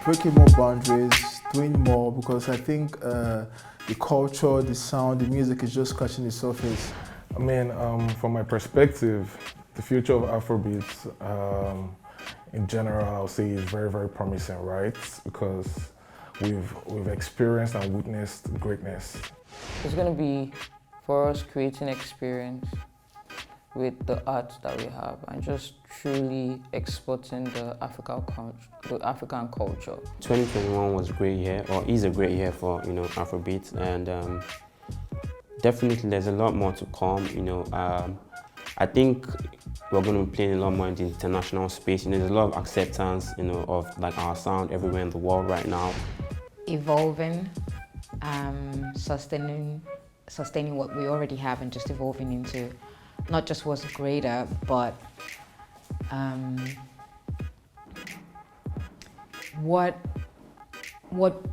breaking more boundaries, doing more, because I think the culture, the sound, the music is just scratching the surface. I mean, from my perspective, the future of Afrobeats, in general, I'll say is very, very promising, right? Because we've experienced and witnessed greatness. It's going to be for us creating experience with the art that we have and just truly exporting the African culture. 2021 was a great year, or is a great year for Afrobeats, and definitely there's a lot more to come. I think we're going to be playing a lot more in the international space. There's a lot of acceptance, of like our sound everywhere in the world right now. Evolving, sustaining what we already have, and just evolving into not just what's greater, but what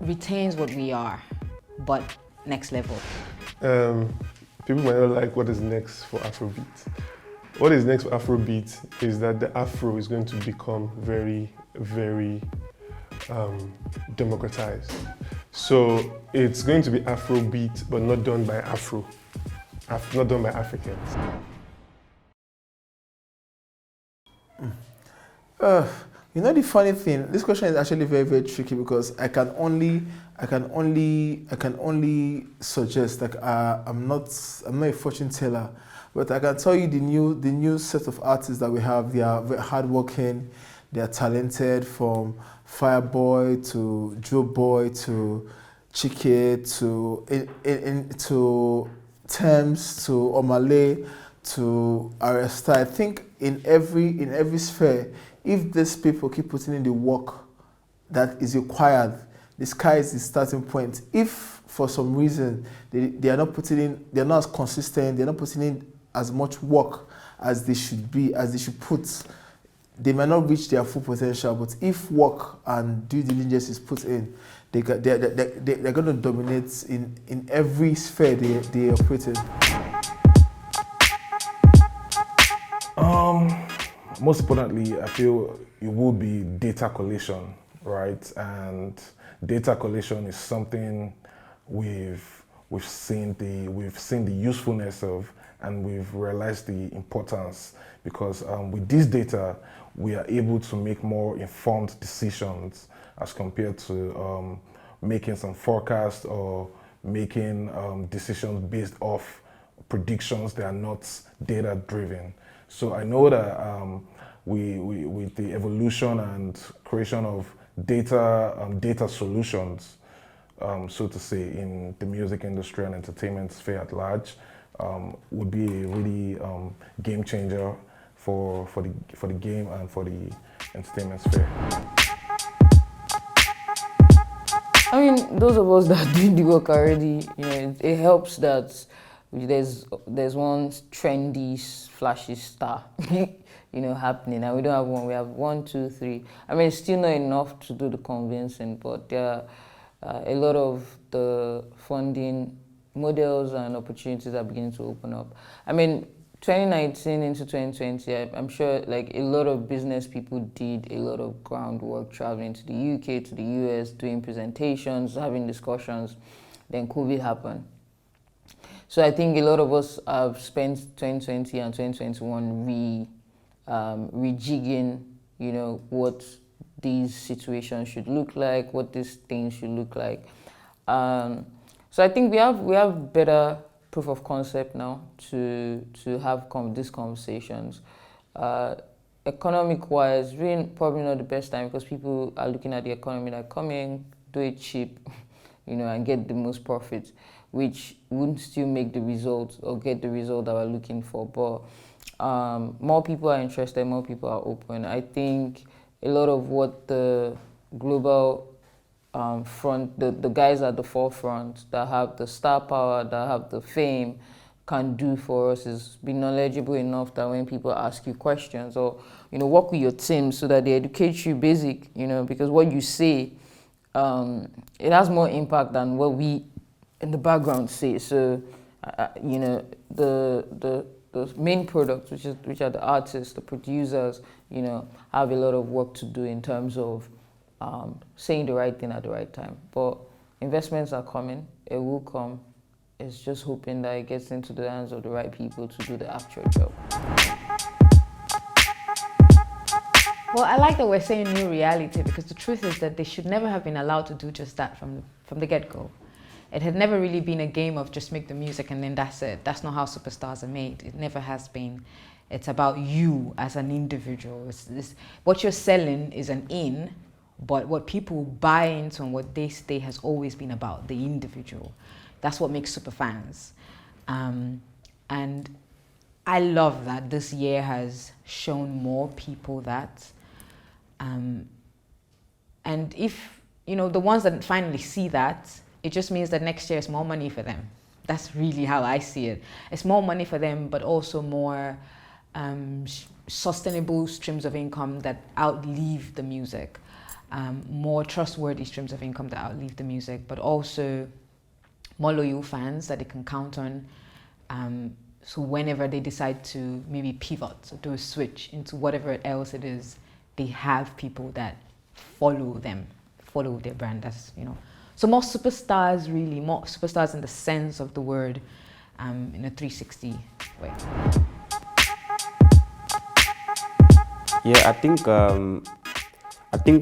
retains what we are, but next level. People might not like what is next for Afrobeat. What is next for Afrobeat is that the Afro is going to become very, very democratized. So it's going to be Afrobeat, but not done by not done by Africans. The funny thing, this question is actually very, very tricky, because I can only suggest, like, I'm not a fortune teller, but I can tell you the new set of artists that we have. They are very hardworking, they are talented, from Fireboy to Joe Boy to Chike to Thames to Omale to Arresta. I think in every sphere, if these people keep putting in the work that is required, the sky is the starting point. If for some reason they are not putting in, they're not as consistent, they're not putting in as much work as they should put, they might not reach their full potential. But if work and due diligence is put in, they're going to dominate in every sphere they operate in. Most importantly, I feel it will be data collation, right? And data collation is something we've seen the usefulness of, and we've realized the importance, because with this data, we are able to make more informed decisions as compared to making some forecasts or making decisions based off predictions that are not data driven. So I know that with the evolution and creation of data solutions, so to say, in the music industry and entertainment sphere at large, would be a really game changer for the game and for the entertainment sphere. I mean, those of us that do the work already, it helps that there's one trendy, flashy star, happening, and we don't have one. We have 1, 2, 3. I mean, it's still not enough to do the convincing, but there are a lot of the funding models and opportunities are beginning to open up. I mean, 2019 into 2020, I'm sure like a lot of business people did a lot of groundwork, traveling to the UK, to the US, doing presentations, having discussions. Then COVID happened. So I think a lot of us have spent 2020 and 2021 rejigging, what these situations should look like, what these things should look like. So I think we have better proof of concept now to have these conversations. Economic-wise, really probably not the best time, because people are looking at the economy like, come in, do it cheap, and get the most profit, which wouldn't still make the result or get the result that we're looking for. But more people are interested, more people are open. I think a lot of what the global front, the guys at the forefront that have the star power, that have the fame, can do for us is be knowledgeable enough that when people ask you questions, or work with your team so that they educate you basic, because what you say, it has more impact than what we in the background say. So the main product, which are the artists, the producers, have a lot of work to do in terms of saying the right thing at the right time. But investments are coming, it will come. It's just hoping that it gets into the hands of the right people to do the actual job. Well, I like that we're saying new reality, because the truth is that they should never have been allowed to do just that from the get-go. It had never really been a game of just make the music and then that's it. That's not how superstars are made. It never has been. It's about you as an individual. What you're selling is an in, but what people buy into and what they stay has always been about the individual. That's what makes super fans. And I love that this year has shown more people that. And if, you know, the ones that finally see that, it just means that next year is more money for them. That's really how I see it. It's more money for them, but also more sustainable streams of income that outlive the music. More trustworthy streams of income that outlive the music, but also more loyal fans that they can count on. So whenever they decide to maybe pivot or do a switch into whatever else it is, they have people that follow them, follow their brand. That's, you know. So more superstars, really, more superstars in the sense of the word, in a 360 way. Yeah, I think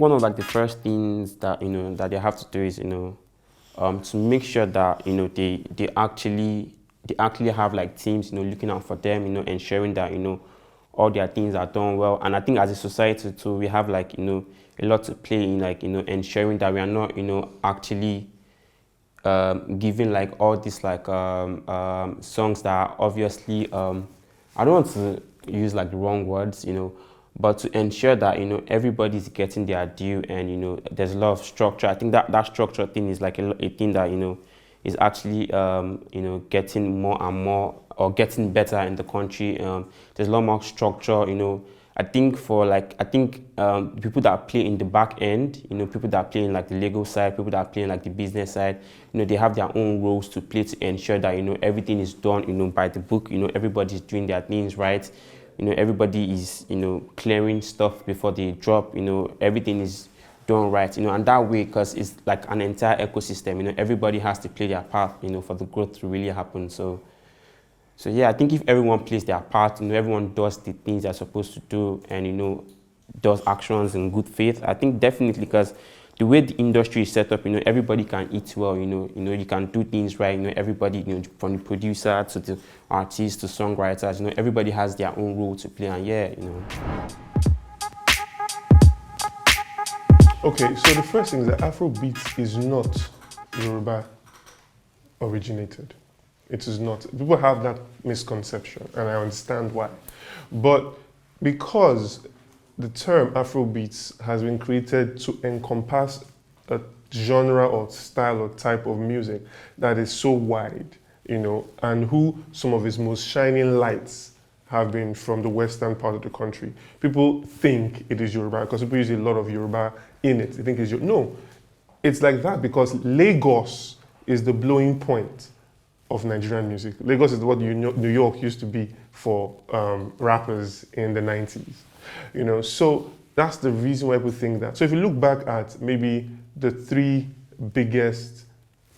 one of like the first things that that they have to do is to make sure that they actually have like teams looking out for them, ensuring that all their things are done well. And I think as a society too, we have like a lot to play in like ensuring that we are not actually giving like all these like songs that are obviously I don't want to use like the wrong words, but to ensure that everybody's getting their due, and there's a lot of structure. I think that structure thing is like a thing that is actually getting more and more, or getting better in the country. There's a lot more structure. I think people that play in the back end, people that play in like the legal side, people that play in like the business side, they have their own roles to play to ensure that everything is done by the book. Everybody's doing their things right. Everybody is clearing stuff before they drop. Everything is done right. And that way, because it's like an entire ecosystem. Everybody has to play their part. For the growth to really happen. So yeah, I think if everyone plays their part, everyone does the things they're supposed to do, and does actions in good faith, I think definitely, because the way the industry is set up, everybody can eat well. You can do things right. Everybody, from the producer to the artist to songwriters, everybody has their own role to play, and yeah, Okay, so the first thing is that Afrobeats is not Yoruba originated. It is not. People have that misconception, and I understand why. But because the term Afrobeats has been created to encompass a genre or style or type of music that is so wide, and who some of its most shining lights have been from the western part of the country. People think it is Yoruba because people use a lot of Yoruba in it. They think it's Yoruba. No, it's like that because Lagos is the blowing point of Nigerian music. Lagos is what New York used to be for rappers in the 90s. So that's the reason why people think that. So if you look back at maybe the three biggest,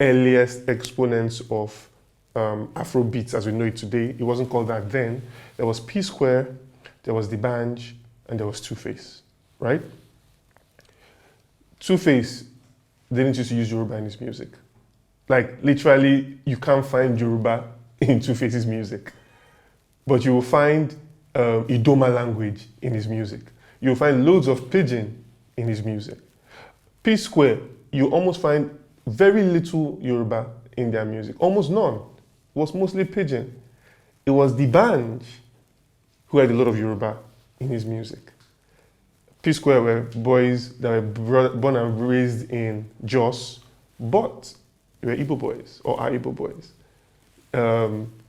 earliest exponents of Afrobeats as we know it today, it wasn't called that then. There was P Square, there was D'banj, and there was Two Face, right? Two Face didn't used to use Yoruba in his music. Like literally, you can't find Yoruba in Two Face's music, but you will find Idoma language in his music. You'll find loads of pidgin in his music. P Square, you almost find very little Yoruba in their music, almost none. It was mostly pidgin. It was D'banj who had a lot of Yoruba in his music. P Square were boys that were born and raised in Jos, but they were Igbo boys, or are Igbo boys.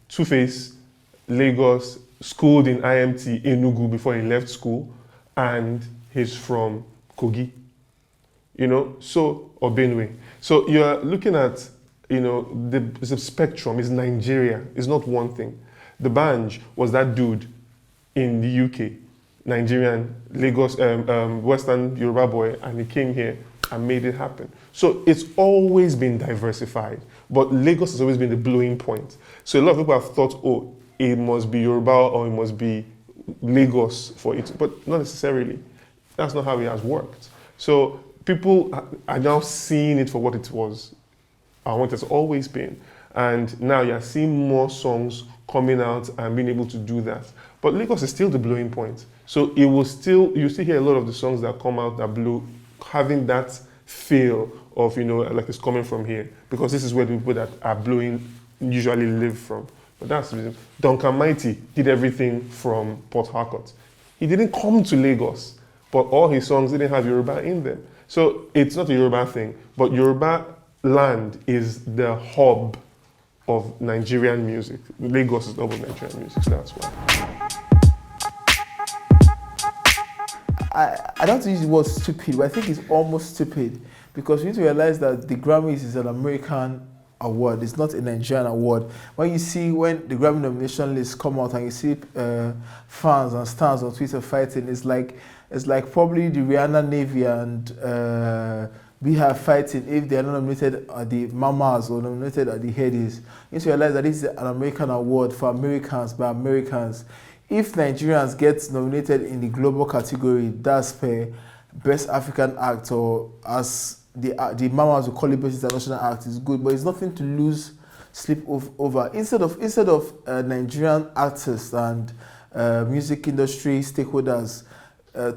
Two Face, Lagos, schooled in IMT Enugu before he left school, and he's from Kogi, or Benue. So you're looking at, the spectrum is Nigeria. It's not one thing. D'banj was that dude in the UK, Nigerian, Lagos, Western Yoruba boy, and he came here and made it happen. So it's always been diversified, but Lagos has always been the blowing point. So a lot of people have thought, oh, it must be Yoruba or it must be Lagos for it, but not necessarily. That's not how it has worked. So people are now seeing it for what it was, and what it's always been. And now you're seeing more songs coming out and being able to do that. But Lagos is still the blowing point. So it will still, you still hear a lot of the songs that come out that blow, having that feel of, like it's coming from here. Because this is where the people that are blowing usually live from. But that's the reason. Duncan Mighty did everything from Port Harcourt. He didn't come to Lagos, but all his songs didn't have Yoruba in them. So it's not a Yoruba thing, but Yoruba land is the hub of Nigerian music. Lagos is the hub of Nigerian music, so that's why. I don't use the word stupid, but I think it's almost stupid because we need to realize that the Grammys is an American award. It's not a Nigerian award. When the Grammy nomination list come out and you see fans and stars on Twitter fighting, it's like probably the Rihanna Navy and we have fighting if they are not nominated at the Mamas or nominated at the Headies. You need to realize that this is an American award for Americans by Americans. If Nigerians get nominated in the global category, that's per Best African Act, or as the Mamas will call it, Best International Act, is good, but it's nothing to lose sleep over. Instead of Nigerian artists and music industry stakeholders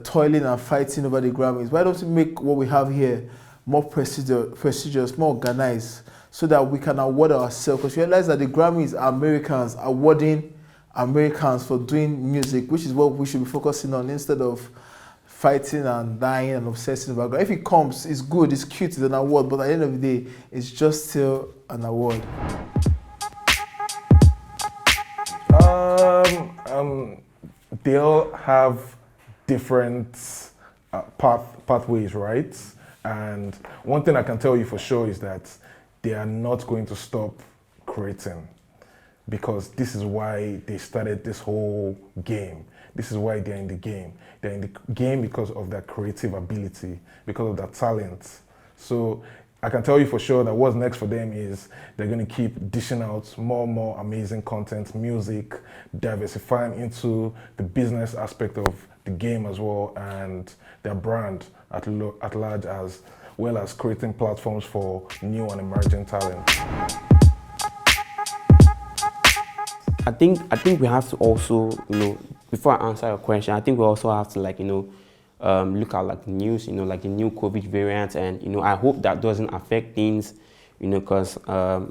toiling and fighting over the Grammys, why don't we make what we have here more prestigious, more organized, so that we can award ourselves? Because we realize that the Grammys are Americans awarding Americans for doing music, which is what we should be focusing on instead of fighting and dying and obsessing about it. If it comes, it's good, it's cute, it's an award, but at the end of the day, it's just still an award. They all have different pathways, right? And one thing I can tell you for sure is that they are not going to stop creating, because this is why they started this whole game. This is why they're in the game. They're in the game because of their creative ability, because of their talent. So I can tell you for sure that what's next for them is they're going to keep dishing out more and more amazing content, music, diversifying into the business aspect of the game as well, and their brand at large, as well as creating platforms for new and emerging talent. I think we have to also, before I answer your question, I think we also have to look at like news, like the new COVID variant, and I hope that doesn't affect things, because I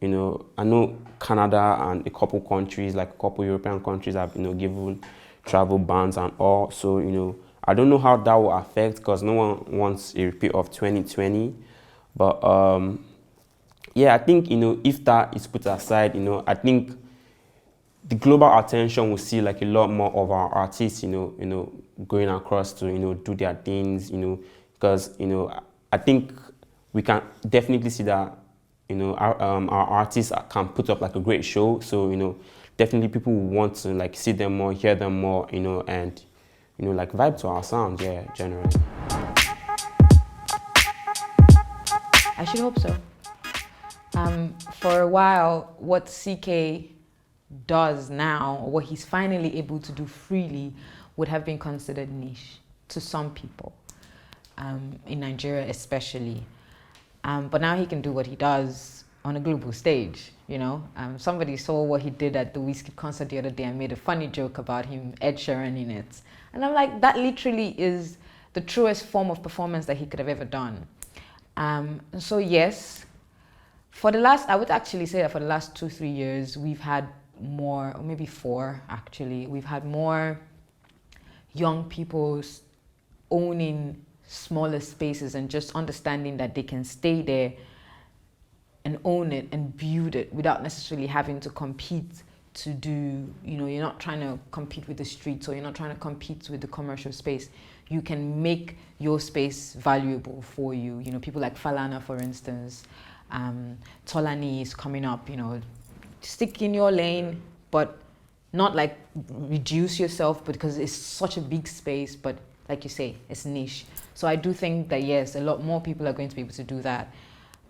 know Canada and a couple countries, like a couple European countries, have given travel bans and all. So I don't know how that will affect, because no one wants a repeat of 2020. But yeah, I think if that is put aside, I think the global attention will see like a lot more of our artists, going across to, do their things, because, I think we can definitely see that, our artists can put up like a great show. So, definitely people will want to like see them more, hear them more, and, like vibe to our sound, yeah, generally. I should hope so. For a while, what CK does now, or what he's finally able to do freely, would have been considered niche to some people, in Nigeria especially. But now he can do what he does on a global stage, Somebody saw what he did at the Wizkid concert the other day and made a funny joke about him, Ed Sheeran in it. And I'm like, that literally is the truest form of performance that he could have ever done. So yes, I would actually say that for the last 2-3 years, we've had more, or maybe 4 actually, we've had more young people owning smaller spaces and just understanding that they can stay there and own it and build it without necessarily having to compete to do, you're not trying to compete with the streets, or you're not trying to compete with the commercial space. You can make your space valuable for you. People like Falana, for instance, Tolani is coming up, stick in your lane, but not like reduce yourself, because it's such a big space, but like you say, it's niche. So I do think that yes, a lot more people are going to be able to do that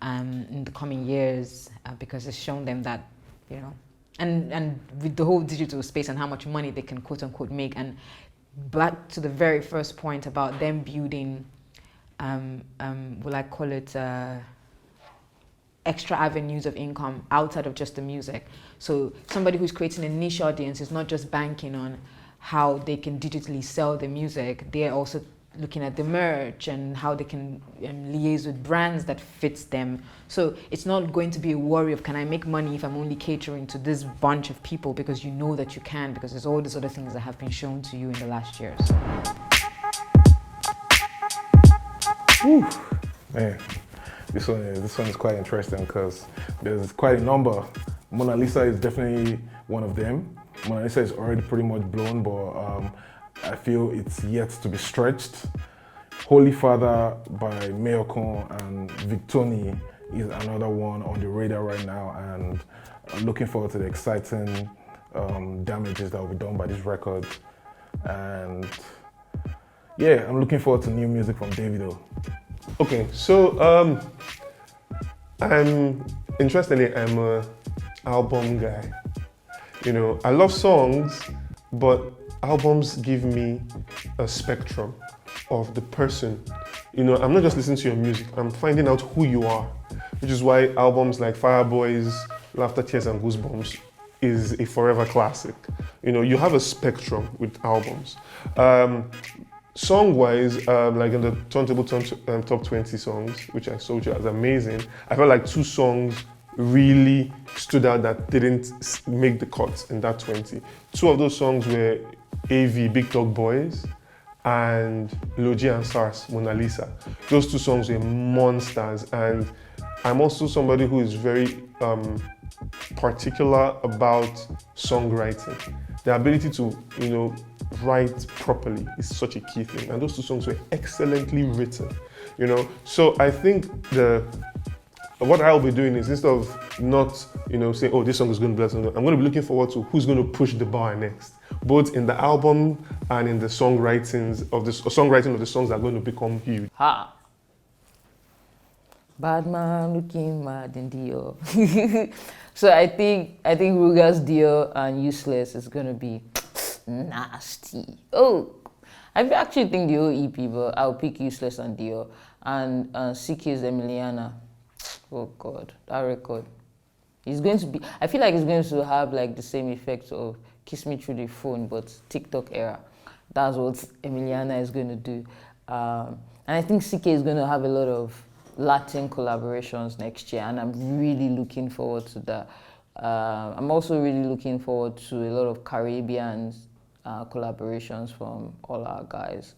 in the coming years, because it's shown them that, you know, and with the whole digital space and how much money they can quote unquote make. And back to the very first point about them building, will I call it, extra avenues of income outside of just the music. So somebody who's creating a niche audience is not just banking on how they can digitally sell the music, they're also looking at the merch and how they can liaise with brands that fits them. So it's not going to be a worry of, can I make money if I'm only catering to this bunch of people, because you know that you can, because there's all these other things that have been shown to you in the last years. Whew. Man, this one is quite interesting because there's quite a number. Mona Lisa is definitely one of them. Mona Lisa is already pretty much blown, but I feel it's yet to be stretched. Holy Father by Mayokon and Victoni is another one on the radar right now, and I'm looking forward to the exciting damages that will be done by this record. And yeah, I'm looking forward to new music from Davido. Okay, so I'm an album guy. You know, I love songs, but albums give me a spectrum of the person. You know, I'm not just listening to your music, I'm finding out who you are, which is why albums like Fireboys, Laughter, Tears and Goosebumps is a forever classic. You know, you have a spectrum with albums. Song-wise, like in the Turntable Top 20 songs, which I told you as amazing, I felt like 2 songs really stood out that didn't make the cuts in that 20. 2 of those songs were AV, Big Dog Boys, and Logi and Sars, Mona Lisa. Those 2 songs were monsters, and I'm also somebody who is very particular about songwriting. The ability to, you know, write properly is such a key thing, and those 2 songs were excellently written, you know. So I think what I'll be doing is, instead of not, you know, saying, oh, this song is going to be blessed, I'm going to be looking forward to who's going to push the bar next, both in the album and in the songwriting of the songs that are going to become huge. Ha! Bad man looking mad in Dior. So I think Ruger's Dior and Useless is gonna be nasty. Oh, I actually think the whole EP, but I'll pick Useless and Dior, and CK's Emiliana. Oh God, that record. It's going to be, I feel like it's going to have like the same effect of Kiss Me Through the Phone, but TikTok era. That's what Emiliana is going to do. And I think CK is going to have a lot of Latin collaborations next year, and I'm really looking forward to that. I'm also really looking forward to a lot of Caribbean collaborations from all our guys.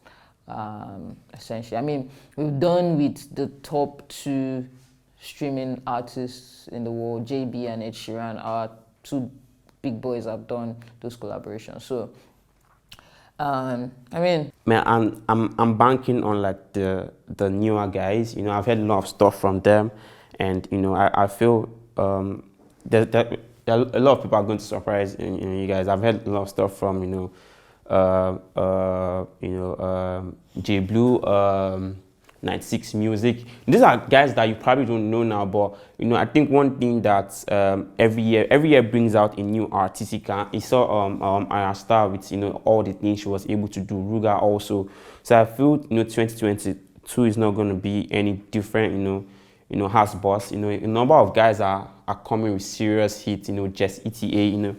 Essentially, I mean, we've done with the top 2 streaming artists in the world, JB and Ed Sheeran. Our 2 big boys have done those collaborations. So, I mean, man, I'm banking on like the newer guys. You know, I've heard a lot of stuff from them, and you know, I feel that a lot of people are going to surprise you guys. I've heard a lot of stuff from J Blue, 96 Music. These are guys that you probably don't know now, but you know, I think one thing that every year brings out a new artist. You saw Aya Star with, you know, all the things she was able to do. Ruga also. So I feel, you know, 2022 is not going to be any different. You know, House Boss. You know, a number of guys are coming with serious hits. You know, just ETA. You know,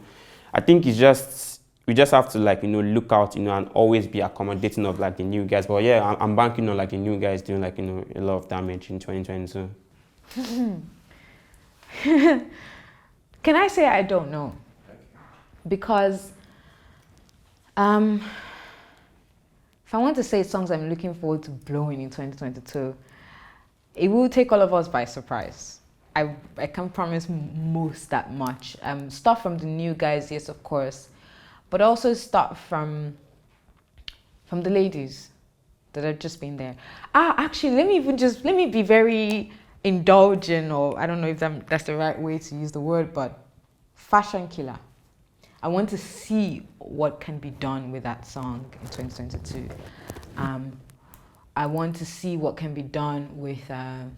I think it's just. We just have to, like, you know, look out, you know, and always be accommodating of like the new guys. But yeah, I'm banking on like the new guys doing, like, you know, a lot of damage in 2022. Can I say I don't know? Because if I want to say songs I'm looking forward to blowing in 2022, it will take all of us by surprise. I can't promise most that much. Stuff from the new guys, yes, of course. But also start from the ladies that have just been there. Actually, let me be very indulgent, or I don't know if that's the right way to use the word, but Fashion Killer. I want to see what can be done with that song in 2022. I want to see what can be done with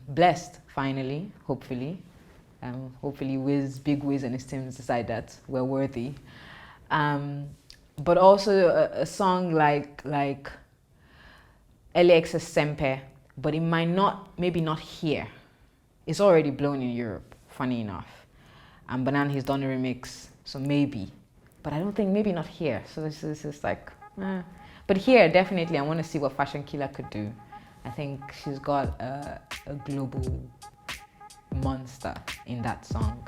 Blessed, finally, hopefully. Hopefully Big Wiz and his team decide that we're worthy. But also a song like LX's Sempe, but it might not, maybe not here. It's already blown in Europe, funny enough. And Banan has done a remix, so maybe. But I don't think, maybe not here. So this is like, But here, definitely, I want to see what Fashion Killer could do. I think she's got a global monster in that song.